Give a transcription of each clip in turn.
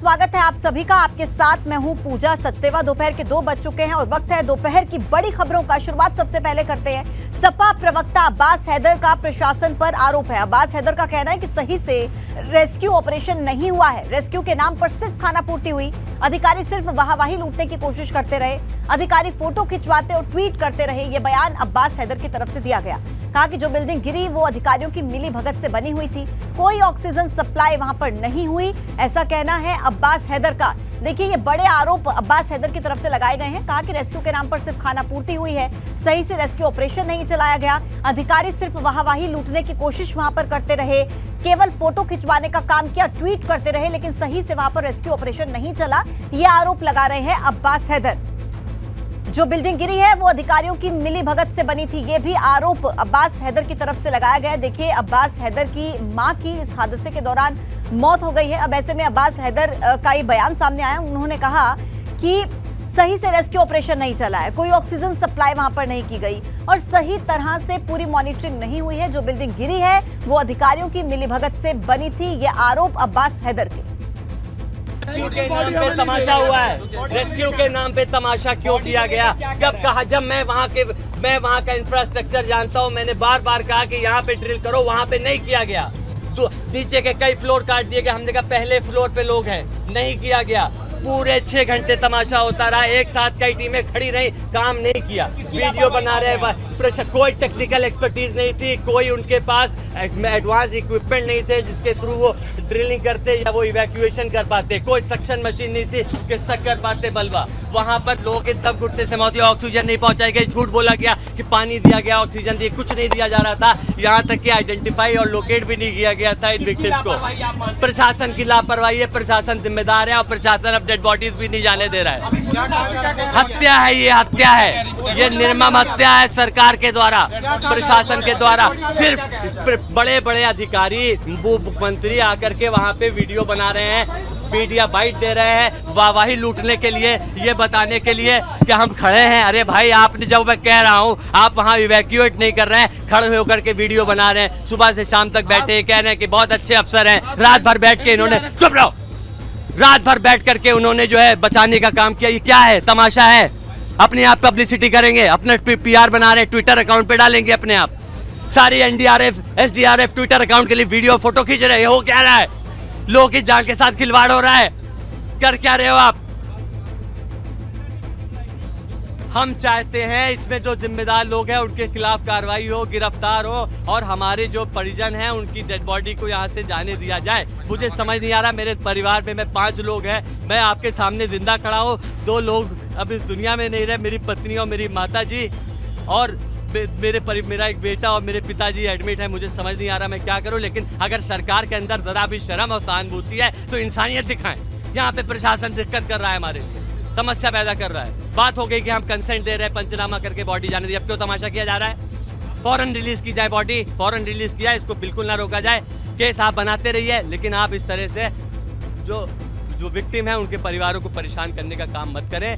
स्वागत है आप सभी का। आपके साथ मैं हूं पूजा सचदेवा। दोपहर के 2 बज चुके हैं और वक्त है दोपहर की बड़ी खबरों का। शुरुआत सबसे पहले करते हैं। सपा प्रवक्ता अब्बास हैदर का प्रशासन पर आरोप है। अब्बास हैदर का कहना है कि सही से रेस्क्यू ऑपरेशन नहीं हुआ है। रेस्क्यू के नाम पर सिर्फ खानापूर्ति हुई। अधिकारी सिर्फ वाहवाही लूटने की कोशिश करते रहे। अधिकारी फोटो खिंचवाते और ट्वीट करते रहे। ये बयान अब्बास हैदर की तरफ से दिया गया। कहा कि जो बिल्डिंग गिरी वो अधिकारियों की मिली भगत से बनी हुई थी। कोई ऑक्सीजन सप्लाई वहां पर नहीं हुई, ऐसा कहना है अब्बास हैदर का। देखिए, ये बड़े आरोप अब्बास हैदर की तरफ से लगाए गए हैं। कहा कि रेस्क्यू के नाम पर सिर्फ खानापूर्ति हुई है, सही से रेस्क्यू ऑपरेशन नहीं चलाया गया। अधिकारी सिर्फ वाहवाही लूटने की कोशिश वहां पर करते रहे, केवल फोटो खिंचवाने का काम किया, ट्वीट करते रहे, लेकिन सही से वहां पर रेस्क्यू ऑपरेशन नहीं चला। ये आरोप लगा रहे हैं अब्बास हैदर। जो बिल्डिंग गिरी है वो अधिकारियों की मिली भगत से बनी थी, ये भी आरोप अब्बास हैदर की तरफ से लगाया गया है। देखिए, अब्बास हैदर की मां की इस हादसे के दौरान मौत हो गई है। अब ऐसे में अब्बास हैदर का ये बयान सामने आया। उन्होंने कहा कि सही से रेस्क्यू ऑपरेशन नहीं चला है, कोई ऑक्सीजन सप्लाई वहां पर नहीं की गई और सही तरह से पूरी मॉनिटरिंग नहीं हुई है। जो बिल्डिंग गिरी है वो अधिकारियों की मिली भगत से बनी थी। ये आरोप अब्बास हैदर के। रेस्क्यू के नाम पे तमाशा हुआ है। रेस्क्यू के नाम पे तमाशा क्यों किया गया? जब मैं वहाँ का इंफ्रास्ट्रक्चर जानता हूँ। मैंने बार बार कहा कि यहाँ पे ड्रिल करो, वहाँ पे नहीं किया गया। तो नीचे के कई फ्लोर काट दिए गए। हमने कहा पहले फ्लोर पे लोग हैं, नहीं किया गया। पूरे 6 घंटे तमाशा होता रहा। एक साथ कई टीमें खड़ी रही, काम नहीं किया। वीडियो बना रहे, कोई टेक्निकल एक्सपर्टीज नहीं थी, कोई उनके पास एडवांस इक्विपमेंट नहीं थे जिसके थ्रू वो ड्रिलिंग करते या वो इवैक्यूएशन कर पाते। कोई सक्शन मशीन नहीं थी कि सक कर पाते बलवा। वहां पर लोगों के दम घुटने से मौत हुई। ऑक्सीजन नहीं पहुंचाई गई, झूठ बोला गया कि पानी दिया गया, ऑक्सीजन दिया, कुछ नहीं दिया जा रहा था। यहाँ तक कि आइडेंटिफाई और लोकेट भी नहीं किया गया था इन विक्टिम्स को। प्रशासन की लापरवाही है, प्रशासन जिम्मेदार है और प्रशासन अब डेड बॉडीज भी नहीं जाने दे रहा है। हत्या है, ये हत्या है, ये निर्मम हत्या है सरकार के द्वारा, प्रशासन के द्वारा। सिर्फ बड़े बड़े अधिकारी, मुख्यमंत्री आकर के वहाँ पे वीडियो बना रहे हैं, मीडिया बाइट दे रहे हैं, वाहवाही लूटने के लिए, ये बताने के लिए कि हम खड़े हैं। अरे भाई, आपने जब मैं कह रहा हूँ आप वहाँ इवैक्यूएट नहीं कर रहे हैं, खड़े होकर के वीडियो बना रहे हैं। सुबह से शाम तक बैठे कह रहे हैं कि बहुत अच्छे अफसर हैं। रात भर बैठ के इन्होंने, चुप रहो, रात भर बैठ करके उन्होंने जो है बचाने का काम किया। ये क्या है? तमाशा है। अपने आप पब्लिसिटी करेंगे, अपने PR बना रहे हैं, ट्विटर अकाउंट पे डालेंगे अपने आप। सारी NDRF, SDRF ट्विटर अकाउंट के लिए वीडियो फोटो खींच रहे हैं। हो क्या रहा है? लोगों की जान के साथ खिलवाड़ हो रहा है। कर क्या रहे हो आप? हम चाहते हैं इसमें जो जिम्मेदार लोग हैं उनके खिलाफ कार्रवाई हो, गिरफ्तार हो और हमारे जो परिजन हैं उनकी डेड बॉडी को यहाँ से जाने दिया जाए। मुझे समझ नहीं आ रहा, मेरे परिवार में मैं 5 लोग हैं, मैं आपके सामने जिंदा खड़ा हूँ। 2 लोग अब इस दुनिया में नहीं रहे, मेरी पत्नी और मेरी माता जी, और मेरा एक बेटा और मेरे पिताजी एडमिट है। मुझे समझ नहीं आ रहा मैं क्या करूं। लेकिन अगर सरकार के अंदर जरा भी शर्म और सहानुभूति है तो इंसानियत दिखाएं। यहाँ पे प्रशासन दिक्कत कर रहा है, हमारे लिए समस्या पैदा कर रहा है। बात हो गई कि हम कंसेंट दे रहे हैं, पंचनामा करके बॉडी जाने दी, अब क्यों तमाशा किया जा रहा है? फौरन रिलीज की जाए बॉडी, फौरन रिलीज किया, इसको बिल्कुल ना रोका जाए। केस आप बनाते रहिए, लेकिन आप इस तरह से जो विक्टिम है उनके परिवारों को परेशान करने का काम मत करें।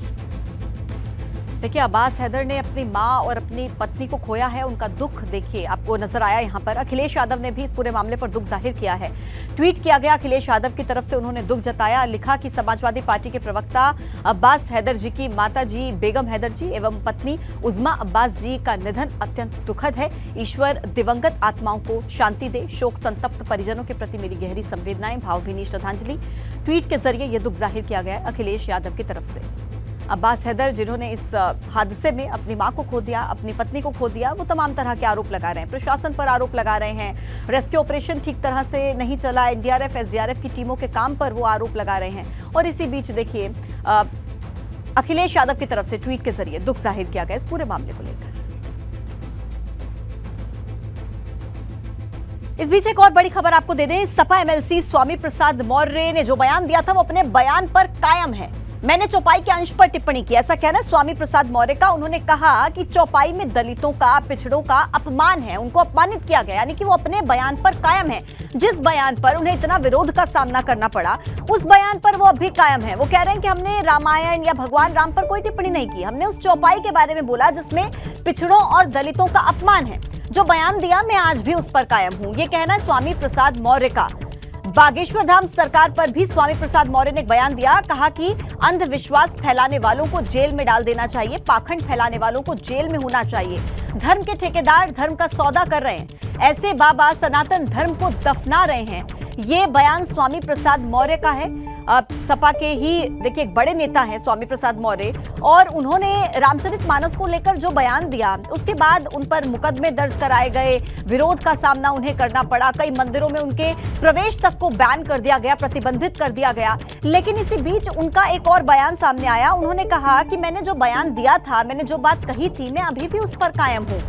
देखिए, अब्बास हैदर ने अपनी मां और अपनी पत्नी को खोया है। उनका दुख देखिए आपको नजर आया यहाँ पर। अखिलेश यादव ने भी इस पूरे मामले पर दुख जाहिर किया है। ट्वीट किया गया अखिलेश यादव की तरफ से, उन्होंने दुख जताया। लिखा कि समाजवादी पार्टी के प्रवक्ता अब्बास हैदर जी की माता जी बेगम हैदर जी एवं पत्नी उज़्मा अब्बास जी का निधन अत्यंत दुखद है। ईश्वर दिवंगत आत्माओं को शांति दे। शोक संतप्त परिजनों के प्रति मेरी गहरी संवेदनाएं, भावभीनी श्रद्धांजलि। ट्वीट के जरिए यह दुख जाहिर किया गया अखिलेश यादव की तरफ से। अब्बास हैदर जिन्होंने इस हादसे में अपनी मां को खो दिया, अपनी पत्नी को खो दिया, वो तमाम तरह के आरोप लगा रहे हैं, प्रशासन पर आरोप लगा रहे हैं। रेस्क्यू ऑपरेशन ठीक तरह से नहीं चला, NDRF, SDRF की टीमों के काम पर वो आरोप लगा रहे हैं। और इसी बीच देखिए अखिलेश यादव की तरफ से ट्वीट के जरिए दुख जाहिर किया गया इस पूरे मामले को लेकर। इस बीच एक और बड़ी खबर आपको दे दें। सपा MLC स्वामी प्रसाद मौर्य ने जो बयान दिया था वो अपने बयान पर कायम है। मैंने चौपाई के अंश पर टिप्पणी की, ऐसा कहना स्वामी प्रसाद मौर्य का। उन्होंने कहा कि चौपाई में दलितों का, पिछड़ों का अपमान है, उनको अपमानित किया गया, यानी कि वो अपने बयान पर कायम है। जिस बयान पर उन्हें इतना विरोध का सामना करना पड़ा, उस बयान पर वो अब भी कायम है। वो कह रहे हैं कि हमने रामायण या भगवान राम पर कोई टिप्पणी नहीं की, हमने उस चौपाई के बारे में बोला जिसमें पिछड़ों और दलितों का अपमान है। जो बयान दिया मैं आज भी उस पर कायम हूं, ये कहना है स्वामी प्रसाद मौर्य का। बागेश्वर धाम सरकार पर भी स्वामी प्रसाद मौर्य ने एक बयान दिया। कहा कि अंधविश्वास फैलाने वालों को जेल में डाल देना चाहिए, पाखंड फैलाने वालों को जेल में होना चाहिए। धर्म के ठेकेदार धर्म का सौदा कर रहे हैं, ऐसे बाबा सनातन धर्म को दफना रहे हैं। ये बयान स्वामी प्रसाद मौर्य का है। सपा के ही देखिए एक बड़े नेता हैं स्वामी प्रसाद मौर्य, और उन्होंने रामचरितमानस को लेकर जो बयान दिया उसके बाद उन पर मुकदमे दर्ज कराए गए, विरोध का सामना उन्हें करना पड़ा, कई मंदिरों में उनके प्रवेश तक को बैन कर दिया गया, प्रतिबंधित कर दिया गया। लेकिन इसी बीच उनका एक और बयान सामने आया। उन्होंने कहा कि मैंने जो बयान दिया था, मैंने जो बात कही थी, मैं अभी भी उस पर कायम हूँ।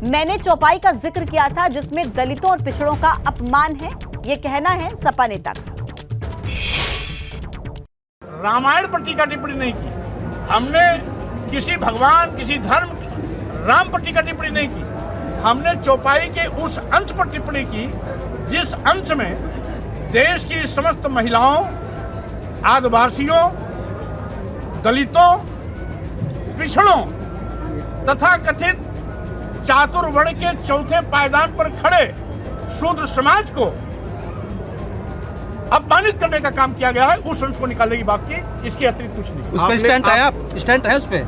मैंने चौपाई का जिक्र किया था जिसमें दलितों और पिछड़ों का अपमान है, ये कहना है सपा नेता का। रामायण पर टीका टिप्पणी नहीं की हमने, किसी भगवान किसी धर्म राम पर टीका टिप्पणी नहीं की हमने। चौपाई के उस अंश पर टिप्पणी की जिस अंश में देश की समस्त महिलाओं, आदिवासियों, दलितों, पिछड़ों तथा कथित चातुर्वर्ण के चौथे पायदान पर खड़े शूद्र समाज को अपमानित करने का काम किया गया है। उस अंश को निकालने की बात की, इसके अतिरिक्त कुछ नहीं। उस पर स्टैंड आया, स्टैंड है उस पे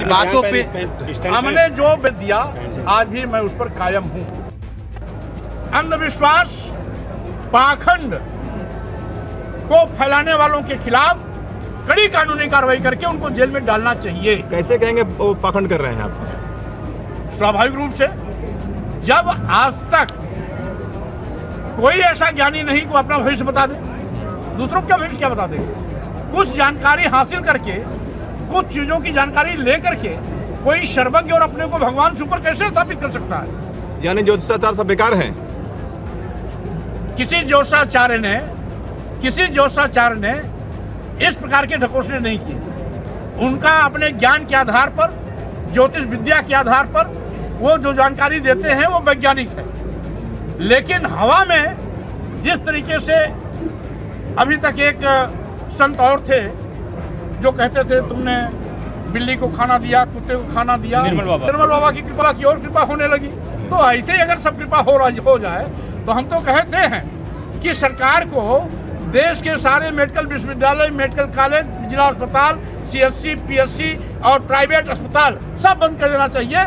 बातों पे हमने जो दिया आज भी मैं उस पर कायम हूं। अंधविश्वास, पाखंड को फैलाने वालों के खिलाफ कड़ी कानूनी कार्रवाई करके उनको जेल में डालना चाहिए। कैसे कहेंगे वो पाखंड कर रहे हैं आप? स्वाभाविक रूप से जब आज तक कोई ऐसा ज्ञानी नहीं को अपना भविष्य बता दे, दूसरों का भविष्य क्या बता देंगे? कुछ जानकारी हासिल करके, कुछ चीजों की जानकारी लेकर के कोई सर्वज्ञ और अपने को भगवान से ऊपर कैसे स्थापित कर सकता है? यानी ज्योतिषाचार्य सब बेकार हैं। किसी ज्योतिषाचार्य ने इस प्रकार के ढकोसले नहीं किए। उनका अपने ज्ञान के आधार पर, ज्योतिष विद्या के आधार पर वो जो जानकारी देते हैं वो वैज्ञानिक है। लेकिन हवा में जिस तरीके से अभी तक एक संत और थे जो कहते थे तुमने बिल्ली को खाना दिया, कुत्ते को खाना दिया, निर्मल बाबा की कृपा की और कृपा होने लगी। तो ऐसे ही अगर सब कृपा हो जाए तो हम तो कहते हैं कि सरकार को देश के सारे मेडिकल विश्वविद्यालय, मेडिकल कॉलेज, जिला अस्पताल, CSC, PSC और प्राइवेट अस्पताल सब बंद कर देना चाहिए।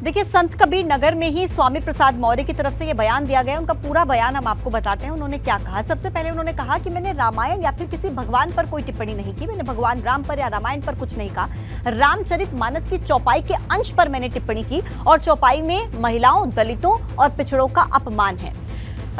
देखिए, संत कबीर नगर में ही स्वामी प्रसाद मौर्य की तरफ से ये बयान दिया गया। उनका पूरा बयान हम आपको बताते हैं। उन्होंने क्या कहा? सबसे पहले उन्होंने कहा कि मैंने रामायण या फिर किसी भगवान पर कोई टिप्पणी नहीं की, मैंने भगवान राम पर या रामायण पर कुछ नहीं कहा। रामचरितमानस की चौपाई के अंश पर मैंने टिप्पणी की, और चौपाई में महिलाओं, दलितों और पिछड़ों का अपमान है।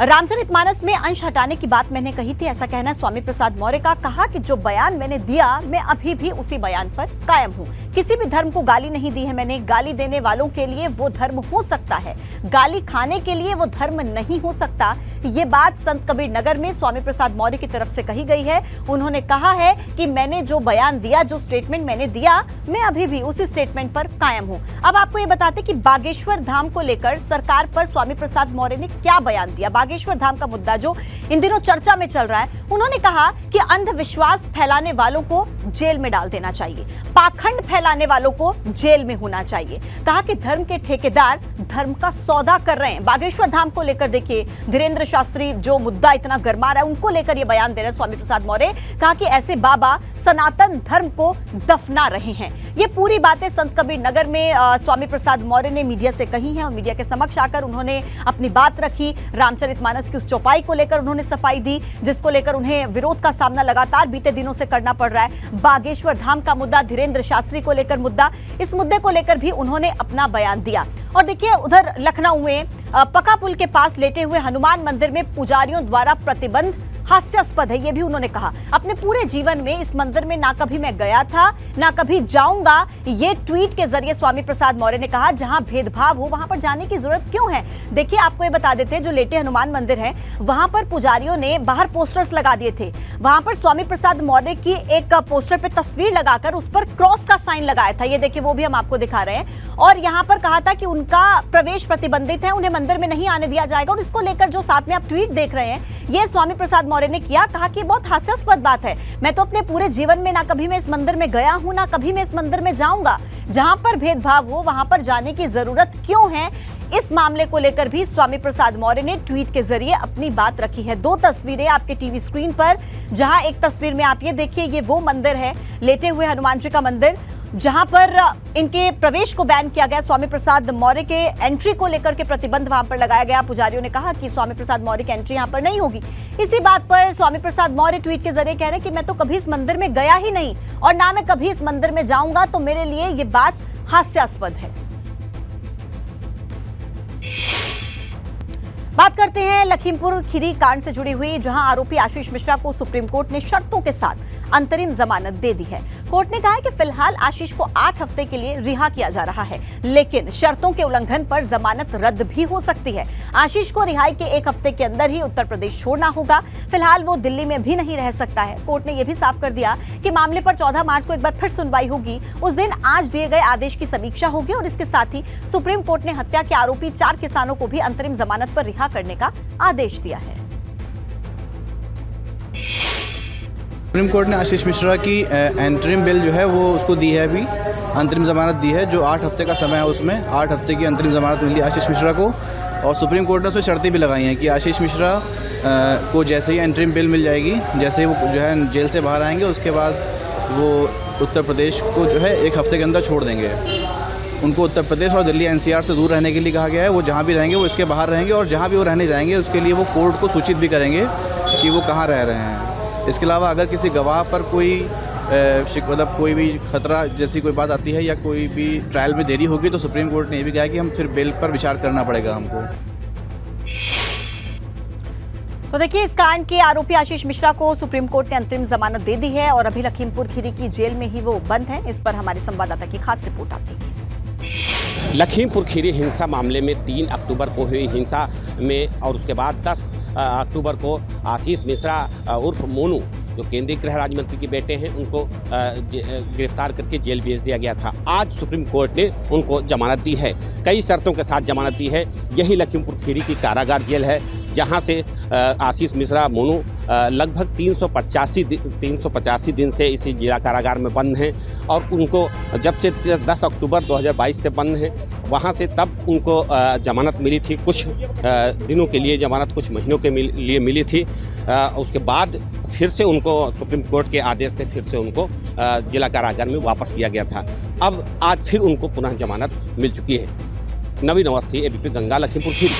रामचरितमानस में अंश हटाने की बात मैंने कही थी, ऐसा कहना है स्वामी प्रसाद मौर्य का। कहा कि जो बयान मैंने दिया, मैं अभी भी उसी बयान पर कायम हूं। किसी भी धर्म को गाली नहीं दी है मैंने। गाली देने वालों के लिए वो धर्म हो सकता है, गाली खाने के लिए वो धर्म नहीं हो सकता। ये बात संत कबीर नगर में स्वामी प्रसाद मौर्य की तरफ से कही गई है। उन्होंने कहा है कि मैंने जो बयान दिया, जो स्टेटमेंट मैंने दिया, मैं अभी भी उसी स्टेटमेंट पर कायम हूं। अब आपको ये बताते कि बागेश्वर धाम को लेकर सरकार पर स्वामी प्रसाद मौर्य ने क्या बयान दिया। बागेश्वर धाम का मुद्दा जो इन दिनों चर्चा में चल रहा है, उन्होंने कहा कि अंधविश्वास फैलाने वालों को जेल में डाल देना चाहिए, पाखंड फैलाने वालों को जेल में होना चाहिए। कहा कि धर्म के ठेकेदार धर्म का सौदा कर रहे हैं। बागेश्वर धाम को लेकर देखिए, धीरेन्द्र शास्त्री जो मुद्दा इतना गरमा रहा है, उनको लेकर यह बयान दे रहे हैं स्वामी प्रसाद मौर्य। कहा कि ऐसे बाबा सनातन धर्म को दफना रहे हैं। ये पूरी बातें संत कबीर नगर में स्वामी प्रसाद मौर्य ने मीडिया से कही हैं, और मीडिया के समक्ष आकर उन्होंने अपनी बात रखी। रामचरितमानस की उस चौपाई को लेकर उन्होंने सफाई दी, जिसको लेकर उन्हें विरोध का सामना लगातार बीते दिनों से करना पड़ रहा है। बागेश्वर धाम का मुद्दा, धीरेन्द्र शास्त्री को लेकर मुद्दा, इस मुद्दे को लेकर भी उन्होंने अपना बयान दिया। और देखिए, उधर लखनऊ में पका पुल के पास लेटे हुए हनुमान मंदिर में पुजारियों द्वारा प्रतिबंध हास्यास्पद है, ये भी उन्होंने कहा। अपने पूरे जीवन में इस मंदिर में ना कभी मैं गया था, ना कभी जाऊंगा, ये ट्वीट के जरिए स्वामी प्रसाद मौर्य ने कहा। जहां भेदभाव हो वहां पर जाने की जरूरत क्यों है? देखिए, आपको ये बता देते हैं, जो लेटे हनुमान मंदिर है, वहां पर पुजारियों ने बाहर पोस्टर्स लगा दिए थे। वहां पर स्वामी प्रसाद मौर्य की एक पोस्टर पे तस्वीर लगाकर उस पर क्रॉस का साइन लगाया था। ये देखिए, वो भी हम आपको दिखा रहे हैं। और यहाँ पर कहा था कि उनका प्रवेश प्रतिबंधित है, उन्हें मंदिर में नहीं आने दिया जाएगा। और इसको लेकर जो साथ में आप ट्वीट देख रहे हैं, ये स्वामी प्रसाद मौर्य ने किया। कहा कि बहुत हास्यास्पद बात है, मैं तो अपने पूरे जीवन में ना कभी मैं इस मंदिर में गया हूं, ना कभी मैं इस मंदिर में जाऊंगा। जहां पर भेदभाव हो वहां पर जाने की जरूरत क्यों है? इस मामले को लेकर भी स्वामी प्रसाद मौर्य ने ट्वीट के जरिए अपनी बात रखी है। 2 तस्वीरें आपके टीवी स्क्रीन पर, जहां एक तस्वीर में आप ये देखिए, ये वो मंदिर है, लेटे हुए हनुमान जी का मंदिर, जहां पर इनके प्रवेश को बैन किया गया। स्वामी प्रसाद मौर्य के एंट्री को लेकर के प्रतिबंध वहां पर लगाया गया। पुजारियों ने कहा कि स्वामी प्रसाद मौर्य की एंट्री यहां पर नहीं होगी। इसी बात पर स्वामी प्रसाद मौर्य ट्वीट के जरिए कह रहे हैं कि मैं तो कभी इस मंदिर में गया ही नहीं और ना मैं कभी इस मंदिर में जाऊंगा, तो मेरे लिए ये बात हास्यास्पद है। बात करते हैं लखीमपुर खीरी कांड से जुड़ी हुई, जहां आरोपी आशीष मिश्रा को सुप्रीम कोर्ट ने शर्तों के साथ अंतरिम जमानत दे दी है। कोर्ट ने कहा है कि फिलहाल आशीष को 8 हफ्ते के लिए रिहा किया जा रहा है, लेकिन शर्तों के उल्लंघन पर जमानत रद्द भी हो सकती है। आशीष को रिहाई के 1 हफ्ते के अंदर ही उत्तर प्रदेश छोड़ना होगा। फिलहाल वो दिल्ली में भी नहीं रह सकता है। कोर्ट ने यह भी साफ कर दिया कि मामले पर 14 मार्च को एक बार फिर सुनवाई होगी। उस दिन आज दिए गए आदेश की समीक्षा होगी और इसके साथ ही सुप्रीम कोर्ट ने हत्या के आरोपी 4 किसानों को भी अंतरिम जमानत पर रिहा करने का आदेश दिया है। सुप्रीम कोर्ट ने आशीष मिश्रा की एंटरिम बिल जो है वो उसको दी है, अभी अंतरिम ज़मानत दी है, जो 8 हफ्ते का समय है, उसमें 8 हफ्ते की अंतरिम ज़मानत मिली आशीष मिश्रा को। और सुप्रीम कोर्ट ने उसमें शर्तें भी लगाई हैं कि आशीष मिश्रा को जैसे ही एंटरिम बिल मिल जाएगी, जैसे ही वो जो है जेल से बाहर आएंगे, उसके बाद वो उत्तर प्रदेश को जो है 1 हफ्ते के अंदर छोड़ देंगे। उनको उत्तर प्रदेश और दिल्ली NCR से दूर रहने के लिए कहा गया है। वो जहाँ भी रहेंगे वो इसके बाहर रहेंगे, और जहाँ भी वो रहने जाएंगे उसके लिए वो कोर्ट को सूचित भी करेंगे कि वो कहाँ रह रहे हैं। इसके अलावा अगर किसी गवाह पर कोई मतलब कोई भी खतरा जैसी कोई बात आती है या कोई भी ट्रायल में देरी होगी, तो सुप्रीम कोर्ट ने ये भी कहा कि हम फिर बेल पर विचार करना पड़ेगा हमको। तो देखिए, इस कांड के आरोपी आशीष मिश्रा को सुप्रीम कोर्ट ने अंतरिम जमानत दे दी है और अभी लखीमपुर खीरी की जेल में ही वो बंद है। इस पर हमारे संवाददाता की खास रिपोर्ट आप देखिए। लखीमपुर खीरी हिंसा मामले में 3 अक्टूबर को हुई हिंसा में और उसके बाद 10 अक्टूबर को आशीष मिश्रा उर्फ मोनू, जो केंद्रीय गृह राज्य मंत्री के बेटे हैं, उनको गिरफ्तार करके जेल भेज दिया गया था। आज सुप्रीम कोर्ट ने उनको जमानत दी है, कई शर्तों के साथ जमानत दी है। यही लखीमपुर खीरी की कारागार जेल है, जहां से आशीष मिश्रा मोनू लगभग 385 दिन से इसी जिला कारागार में बंद हैं और उनको जब से 10 अक्टूबर 2022 से बंद हैं, वहां से तब उनको जमानत मिली थी, कुछ दिनों के लिए जमानत कुछ महीनों के लिए मिली थी। उसके बाद फिर से उनको सुप्रीम कोर्ट के आदेश से फिर से उनको जिला कारागार में वापस किया गया था। अब आज फिर उनको पुनः जमानत मिल चुकी है। नवीन अवस्थी, ABP गंगा, लखीमपुर खीरी।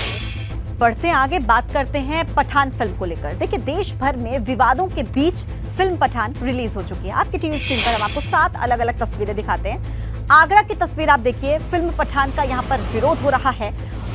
बढ़ते आगे, बात करते हैं पठान फिल्म को लेकर। देखिए, देश भर में विवादों के बीच फिल्म पठान रिलीज हो चुकी है। आपकी टीवी स्क्रीन पर हम आपको 7 अलग अलग तस्वीरें दिखाते हैं। आगरा की तस्वीर आप देखिए, फिल्म पठान का यहाँ पर विरोध हो रहा है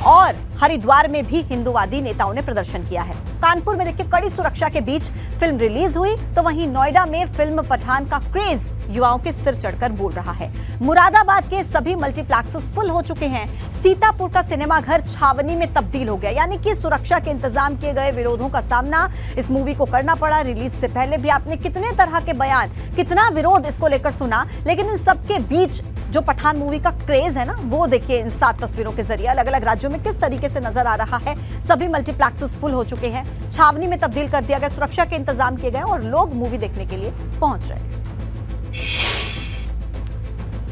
और हरिद्वार में भी हिंदूवादी नेताओं ने प्रदर्शन किया है। कानपुर में देखिए, कड़ी सुरक्षा के बीच फिल्म रिलीज हुई, तो वहीं नोएडा में फिल्म पठान का क्रेज युवाओं के सिर चढ़कर बोल रहा है। मुरादाबाद के सभी मल्टीप्लेक्सेस फुल हो चुके हैं। सीतापुर का सिनेमा घर छावनी में तब्दील हो गया, यानी कि सुरक्षा के इंतजाम किए गए विरोधों का सामना इस मूवी को करना पड़ा। रिलीज से पहले भी आपने कितने तरह के बयान, कितना विरोध इसको लेकर सुना, लेकिन इन सबके बीच जो पठान मूवी का क्रेज है ना, वो देखिए इन 7 तस्वीरों के जरिए अलग अलग राज्यों में किस तरीके से नजर आ रहा है। सभी मल्टीप्लेक्सेस फुल हो चुके हैं, छावनी में तब्दील कर दिया गया, सुरक्षा के इंतजाम किए गए और लोग मूवी देखने के लिए पहुंच रहे हैं।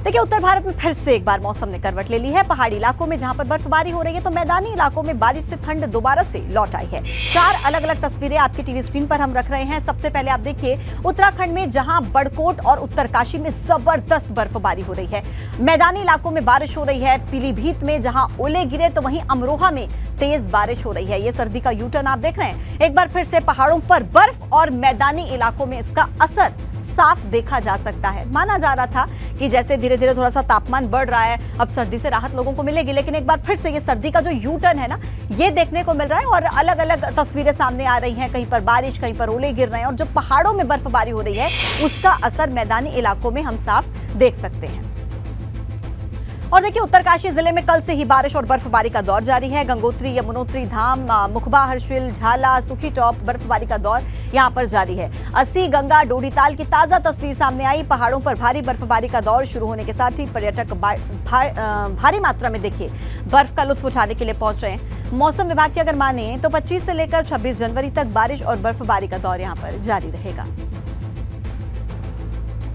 देखिए, उत्तर भारत में फिर से एक बार मौसम ने करवट ले ली है। पहाड़ी इलाकों में जहां पर बर्फबारी हो रही है, तो मैदानी इलाकों में बारिश से ठंड दोबारा से लौट आई है। 4 अलग अलग तस्वीरें आपकी टीवी स्क्रीन पर हम रख रहे हैं। सबसे पहले आप देखिए उत्तराखंड में, जहां बड़कोट और उत्तरकाशी में जबरदस्त बर्फबारी हो रही है। मैदानी इलाकों में बारिश हो रही है। पीलीभीत में जहां ओले गिरे, तो वहीं अमरोहा में तेज बारिश हो रही है। ये सर्दी का यू टर्न आप देख रहे हैं। एक बार फिर से पहाड़ों पर बर्फ और मैदानी इलाकों में इसका असर साफ देखा जा सकता है। माना जा रहा था कि जैसे धीरे धीरे थोड़ा सा तापमान बढ़ रहा है, अब सर्दी से राहत लोगों को मिलेगी, लेकिन एक बार फिर से ये सर्दी का जो यू टर्न है ना, ये देखने को मिल रहा है और अलग अलग तस्वीरें सामने आ रही हैं। कहीं पर बारिश, कहीं पर ओले गिर रहे हैं और जो पहाड़ों में बर्फबारी हो रही है, उसका असर मैदानी इलाकों में हम साफ देख सकते हैं। और देखिए, उत्तरकाशी जिले में कल से ही बारिश और बर्फबारी का दौर जारी है। गंगोत्री, यमुनोत्री धाम, मुखबा, हर्षिल, झाला, सुखी टॉप, बर्फबारी का दौर यहां पर जारी है। अस्सी, गंगा, डोडीताल की ताजा तस्वीर सामने आई। पहाड़ों पर भारी बर्फबारी का दौर शुरू होने के साथ ही पर्यटक भारी मात्रा में देखिए बर्फ का लुत्फ उठाने के लिए पहुंच रहे हैं। मौसम विभाग की अगर माने तो 25 से लेकर 26 जनवरी तक बारिश और बर्फबारी का दौर यहां पर जारी रहेगा।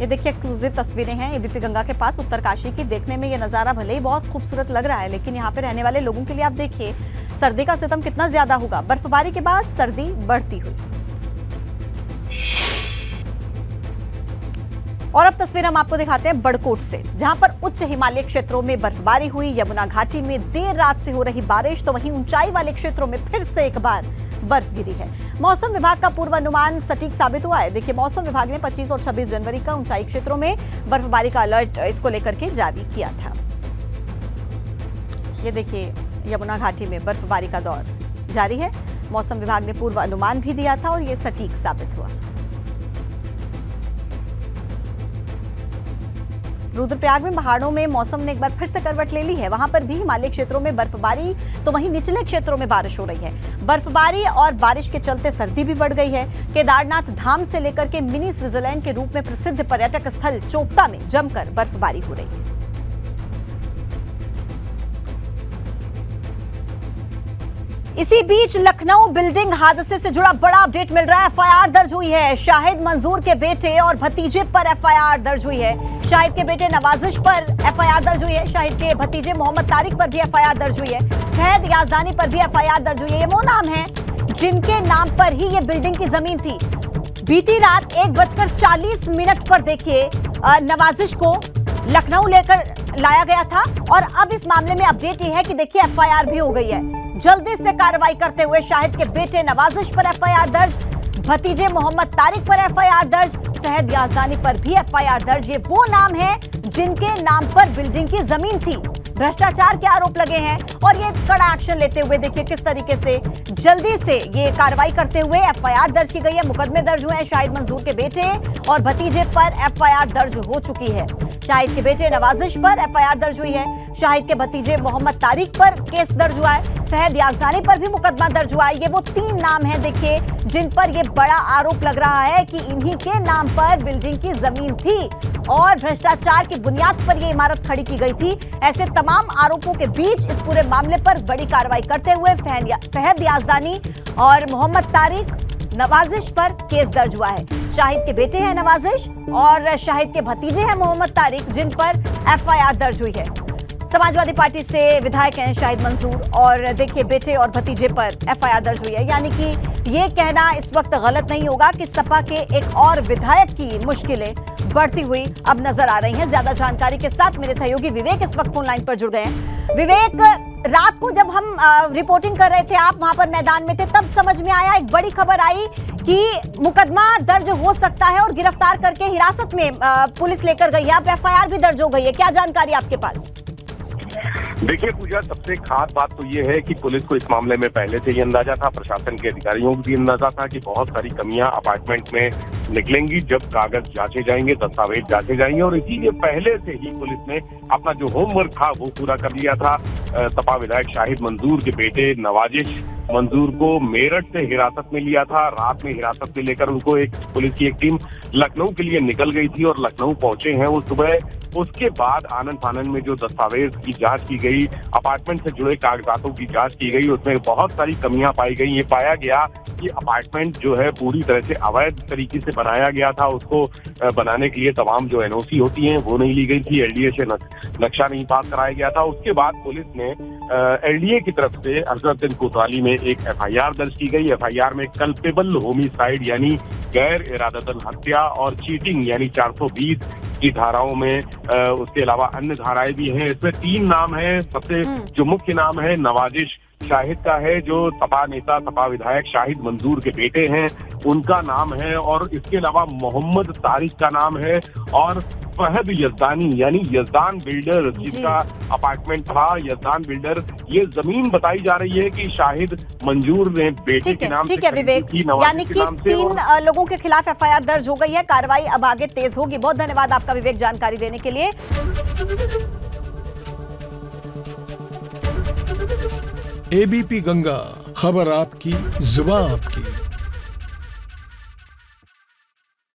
ये देखिए एक्सक्लूसिव तस्वीरें हैं एबीपी गंगा के पास उत्तरकाशी की। देखने में ये नज़ारा भले ही बहुत खूबसूरत लग रहा है, लेकिन यहाँ पे रहने वाले लोगों के लिए आप देखिए सर्दी का सितम कितना ज्यादा होगा। बर्फबारी के बाद सर्दी बढ़ती हुई। और अब तस्वीर हम आपको दिखाते हैं बड़कोट से, जहां पर उच्च हिमालय क्षेत्रों में बर्फबारी हुई। यमुना घाटी में देर रात से हो रही बारिश, तो वहीं ऊंचाई वाले क्षेत्रों में फिर से एक बार बर्फ गिरी है। मौसम विभाग का पूर्वानुमान सटीक साबित हुआ है। देखिए, मौसम विभाग ने 25 और 26 जनवरी का ऊंचाई क्षेत्रों में बर्फबारी का अलर्ट इसको लेकर के जारी किया था। ये देखिए, यमुना घाटी में बर्फबारी का दौर जारी है। मौसम विभाग ने पूर्वानुमान भी दिया था और ये सटीक साबित हुआ। रुद्रप्रयाग में पहाड़ों में मौसम ने एक बार फिर से करवट ले ली है। वहां पर भी हिमालय क्षेत्रों में बर्फबारी, तो वहीं निचले क्षेत्रों में बारिश हो रही है। बर्फबारी और बारिश के चलते सर्दी भी बढ़ गई है। केदारनाथ धाम से लेकर के मिनी स्विट्जरलैंड के रूप में प्रसिद्ध पर्यटक स्थल चोपता में जमकर बर्फबारी हो रही है। इसी बीच लखनऊ बिल्डिंग हादसे से जुड़ा बड़ा अपडेट मिल रहा है। एफआईआर दर्ज हुई है। शाहिद मंजूर के बेटे और भतीजे पर एफआईआर दर्ज हुई है। शाहिद के बेटे नवाजिश पर एफआईआर दर्ज हुई है। शाहिद के भतीजे मोहम्मद तारिक पर भी एफआईआर दर्ज हुई है। फहद याजदानी पर भी एफआईआर दर्ज हुई है। ये वो नाम है जिनके नाम पर ही ये बिल्डिंग की जमीन थी। बीती रात 1:40 पर देखिए नवाजिश को लखनऊ लेकर लाया गया था और अब इस मामले में अपडेट ये है कि देखिए एफआईआर भी हो गई है। जल्दी से कार्रवाई करते हुए शाहिद के बेटे नवाजिश पर एफआईआर दर्ज, भतीजे मोहम्मद तारिक पर एफआईआर दर्ज, फहद याजदानी पर भी एफआईआर दर्ज। ये वो नाम है जिनके नाम पर बिल्डिंग की जमीन थी। भ्रष्टाचार के आरोप लगे हैं और ये कड़ा एक्शन लेते हुए देखिए किस तरीके से जल्दी से ये कार्रवाई करते हुए एफआईआर दर्ज की गई है। मुकदमे दर्ज हुए हैं। शाहिद मंजूर के बेटे और भतीजे पर एफआईआर दर्ज हो चुकी है। शाहिद के बेटे नवाजिश पर एफआईआर दर्ज हुई है। शाहिद के भतीजे मोहम्मद तारिक पर केस दर्ज हुआ है। फहद याजदानी पर भी मुकदमा दर्ज हुआ है। ये वो 3 नाम हैं देखिए जिन पर ये बड़ा आरोप लग रहा है कि इन्हीं के नाम पर बिल्डिंग की जमीन थी और भ्रष्टाचार की बुनियाद पर ये इमारत खड़ी की गई थी। ऐसे तमाम आरोपों के बीच इस पूरे मामले पर बड़ी कार्रवाई करते हुए फहद याजदानी और मोहम्मद तारिक, नवाजिश पर केस दर्ज हुआ है। शाहिद के बेटे हैं नवाजिश और शाहिद के भतीजे हैं मोहम्मद तारिक, जिन पर एफआईआर दर्ज हुई है। समाजवादी पार्टी से विधायक हैं शाहिद मंजूर और देखिए बेटे और भतीजे पर एफआईआर दर्ज हुई है। यानी कि ये कहना इस वक्त गलत नहीं होगा कि सपा के एक और विधायक की मुश्किलें बढ़ती हुई अब नजर आ रही हैं। ज्यादा जानकारी के साथ मेरे सहयोगी विवेक इस वक्त फोन लाइन पर जुड़ गए हैं। विवेक, रात को जब हम रिपोर्टिंग कर रहे थे, आप वहां पर मैदान में थे, तब समझ में आया, एक बड़ी खबर आई कि मुकदमा दर्ज हो सकता है और गिरफ्तार करके हिरासत में पुलिस लेकर गई है। अब एफआईआर भी दर्ज हो गई है। क्या जानकारी आपके पास? देखिए पूजा, सबसे खास बात तो ये है कि पुलिस को इस मामले में पहले से ही अंदाजा था, प्रशासन के अधिकारियों को भी अंदाजा था कि बहुत सारी कमियां अपार्टमेंट में निकलेंगी जब कागज जांचे जाएंगे, दस्तावेज जांचे जाएंगे और इसीलिए पहले से ही पुलिस ने अपना जो होमवर्क था वो पूरा कर लिया था। सपा विधायक शाहिद मंजूर के बेटे नवाजिश मंजूर को मेरठ से हिरासत में लिया था। रात में हिरासत में लेकर उनको एक पुलिस की एक टीम लखनऊ के लिए निकल गई थी और लखनऊ पहुंचे हैं वो सुबह। उसके बाद आनन फानन में जो दस्तावेज की जांच की गई, अपार्टमेंट से जुड़े कागजातों की जांच की गई, उसमें बहुत सारी कमियां पाई गई। ये पाया गया कि अपार्टमेंट जो है पूरी तरह से अवैध तरीके से बनाया गया था। उसको बनाने के लिए तमाम जो एनओसी होती हैं वो नहीं ली गई थी, एलडीए से नक्शा नहीं पास कराया गया था। उसके बाद पुलिस ने एलडीए की तरफ से हजरतगंज कोतवाली में एक एफआईआर दर्ज की गई। एफआईआर में कल्पेबल होमिसाइड यानी गैर इरादतन हत्या और चीटिंग यानी 420 की धाराओं में उसके अलावा अन्य धाराएं भी हैं। इसमें 3 नाम हैं। सबसे जो मुख्य नाम है नवाजिश शाहिद का है, जो सपा नेता सपा विधायक शाहिद मंजूर के बेटे हैं, उनका नाम है और इसके अलावा मोहम्मद तारिक का नाम है और फहद यजदानी यानी यजदान बिल्डर जिसका अपार्टमेंट था, यजदान बिल्डर, ये जमीन बताई जा रही है कि शाहिद मंजूर ने बेटे के नाम से विवेक, यानी कि 3 लोगों के खिलाफ एफआईआर दर्ज हो गई है। कार्रवाई अब आगे तेज होगी। बहुत धन्यवाद आपका विवेक जानकारी देने के लिए। एबीपी गंगा, खबर आपकी, जुबान आपकी।